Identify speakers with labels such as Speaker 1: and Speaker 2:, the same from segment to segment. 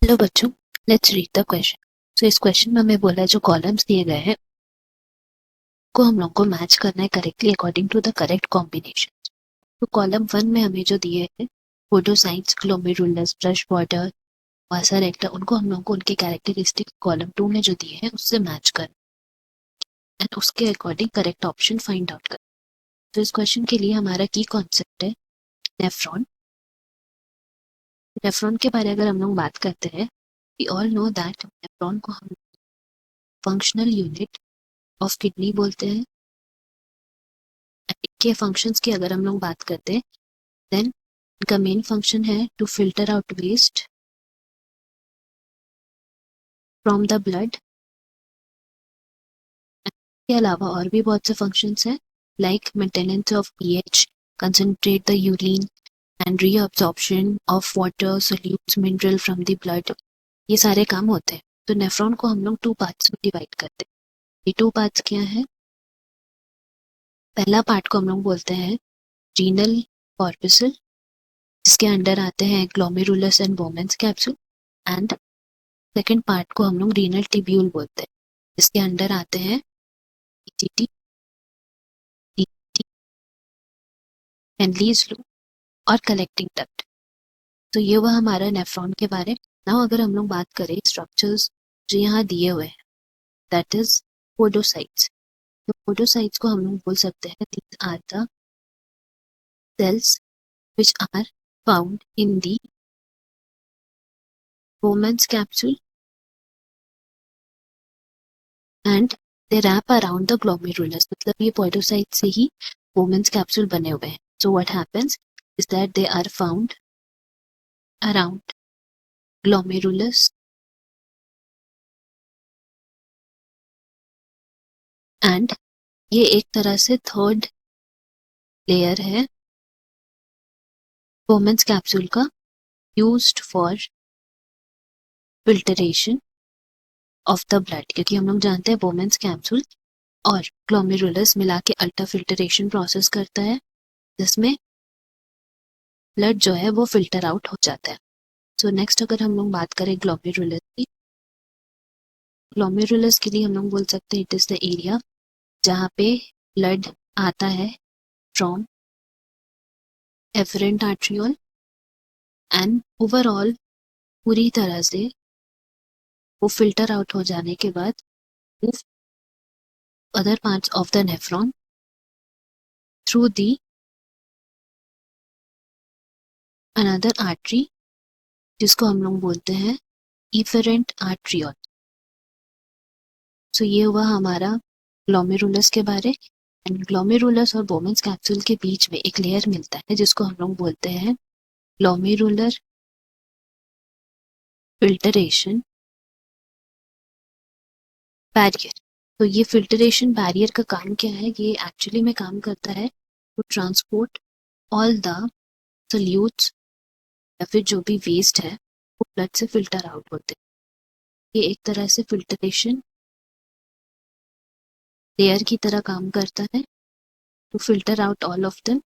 Speaker 1: Hello बच्चों, let's read the question. सो इस question में हमें बोला है जो कॉलम्स दिए गए हैं को हम लोग को मैच करना है correctly according to the correct combination. तो कॉलम 1 में हमें जो दिए हैं podocytes, glomerulus, brush border, vasa recta, उनको हम लोग को उनके कैरेक्टरिस्टिक कॉलम 2 में जो दिए हैं उससे मैच कर एंड उसके according correct option find out कर। तो इस क्वेश्चन के लिए हमारा की कॉन्सेप्ट है नेफ्रॉन। नेफ्रॉन के बारे अगर हम लोग बात करते हैं, we all know that nephron को हम फंक्शनल यूनिट ऑफ किडनी बोलते हैं। के फंक्शंस की अगर हम लोग बात करते हैं, देन इनका मेन फंक्शन है to filter out waste from the blood. के अलावा और भी बहुत से फंक्शंस हैं like maintenance of pH, concentrate the urine and reabsorption of water solutes mineral from the blood. ये सारे काम होते हैं। तो नेफ्रॉन को हम लोग 2 पार्ट्स में डिवाइड करते हैं। ये 2 पार्ट्स क्या है? पहला पार्ट को हम लोग बोलते हैं रीनल कॉर्पसल, जिसके अंडर आते हैं glomerulus and बोमेंस capsule, and second part को हम लोग रीनल टिब्यूल बोलते हैं, जिसके अंडर आते हैं ईटीटी, हेनलीज लूप और कलेक्टिंग डक्ट। तो ये वह हमारा नेफ्रॉन के बारे। नाउ अगर हम लोग बात करें स्ट्रक्चर्स जो यहाँ दिए हुए हैं, दैट इज पोडोसाइट्स। तो पोडोसाइट्स को हम लोग बोल सकते हैं these are the cells which are found in the Bowman's capsule and they wrap around the glomerulus। मतलब ये पोडोसाइट से ही Bowman's capsule बने हुए हैं। So what happens is that they are found around glomerulus and ये एक तरह से थर्ड लेयर है Bowman's capsule का, used for filtration of the blood। क्योंकि हम लोग जानते हैं Bowman's capsule और ग्लोमेरुलस मिला के अल्ट्रा फिल्टरेशन प्रोसेस करता है, जिसमें ब्लड जो है वो फिल्टर आउट हो जाता है। सो नेक्स्ट अगर हम लोग बात करें ग्लोमेरुलस की, ग्लोमेरुलस के लिए हम लोग बोल सकते हैं इट इज द एरिया जहाँ पे ब्लड आता है from afferent arteriole and overall पूरी तरह से वो फिल्टर आउट हो जाने के बाद move other parts of the nephron through the another artery, जिसको हम लोग बोलते हैं इफेरेंट आर्ट्रियोल। सो ये हुआ हमारा ग्लोमेरुलस के बारे। एंड ग्लोमेरुलस और बोमेंस कैप्सूल के बीच में एक लेयर मिलता है जिसको हम लोग बोलते हैं ग्लोमेरुलर फिल्टरेशन बैरियर। तो ये फिल्टरेशन बैरियर का काम क्या है? ये एक्चुअली में काम करता है to transport all the solutes या फिर जो भी वेस्ट है वो ब्लड से फिल्टर आउट होते हैं। ये एक तरह से फिल्टरेशन लेयर की तरह काम करता है to filter out all of them.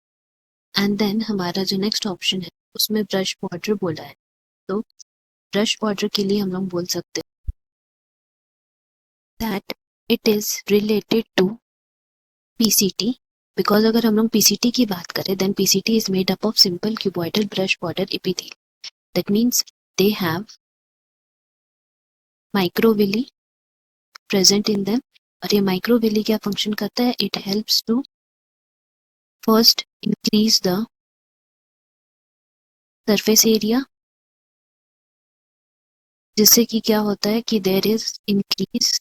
Speaker 1: And then हमारा जो नेक्स्ट ऑप्शन है उसमें ब्रश वाटर बोला है। तो ब्रश वाटर के लिए हम लोग बोल सकते हैं that it is related to PCT, because अगर हम लोग पीसीटी की बात करें then PCT is made up of simple cuboidal brush border epithelium. That means they have microvilli present in them. और ये माइक्रोविली क्या फंक्शन करता है? It helps to first increase the surface area, जिससे कि क्या होता है कि there is increase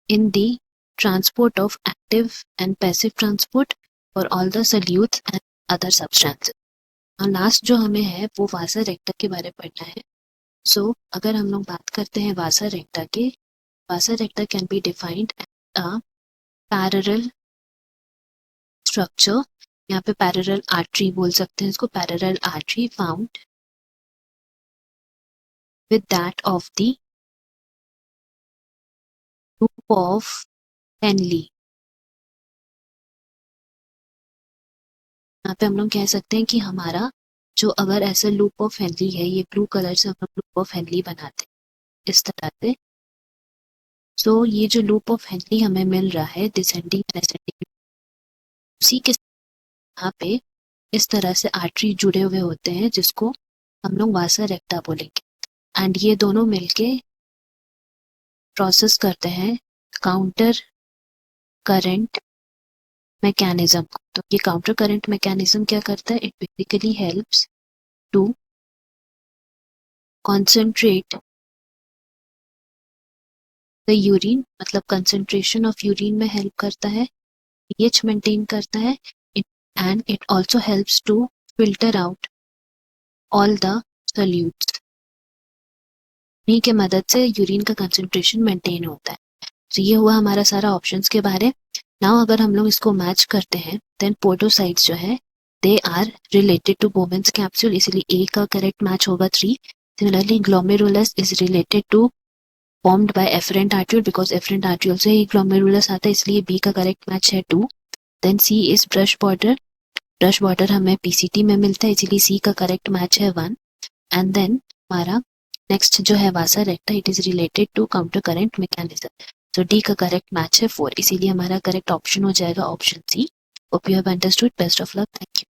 Speaker 1: in the transport of active and passive transport for all the solutes and other substances। और लास्ट जो हमें है वो वासा रेक्टा के बारे में पढ़ना है। सो अगर हम लोग बात करते हैं वासा रेक्टा के, vasa recta can be defined as a parallel structure. यहाँ पे पैरेलल आर्टरी बोल सकते हैं इसको, parallel artery found with that of the loop of Henle. यहाँ पे हम लोग कह सकते हैं कि हमारा जो अगर ऐसा लूप ऑफ हेनरी है, ये ब्लू कलर से हम लोग लूप ऑफ हेनरी बनाते हैं इस तरह से। सो ये जो लूप ऑफ हेनरी हमें मिल रहा है डिसेंडिंग एंड असेंडिंग, उसी के यहाँ पे इस तरह से आर्टरी जुड़े हुए होते हैं जिसको हम लोग वासा रेक्टा बोलेंगे। एंड ये दोनों मिलके प्रोसेस करते हैं काउंटर करंट मैकेनिज्म। तो ये काउंटर करंट मैकेनिज्म क्या करता है? It basically helps to concentrate the urine, मतलब कंसंट्रेशन ऑफ यूरिन में हेल्प करता है, पीएच मेंटेन करता है, and it also helps to filter out all the solutes. इन्हीं के मदद से यूरिन का कंसंट्रेशन मेंटेन होता है। तो ये हुआ हमारा सारा ऑप्शंस के बारे। नाउ अगर हम लोग इसको मैच करते हैं देन पोडोसाइट्स जो है they are related to Bowman's capsule, इसलिए ए का करेक्ट मैच होगा 3। Similarly glomerulus is related to formed by afferent arteriole, because afferent arteriole से ही ग्लोमेरुलस आता है, इसलिए बी का करेक्ट मैच है 2। Then C is brush border, brush border हमें पीसीटी में मिलता है, इसलिए सी का करेक्ट मैच है 1। एंड देन हमारा नेक्स्ट जो है vasa recta, it is related to counter current mechanism, तो डी का करेक्ट मैच है 4, इसीलिए हमारा करेक्ट ऑप्शन हो जाएगा option C. Hope you have understood. Best of luck, thank you.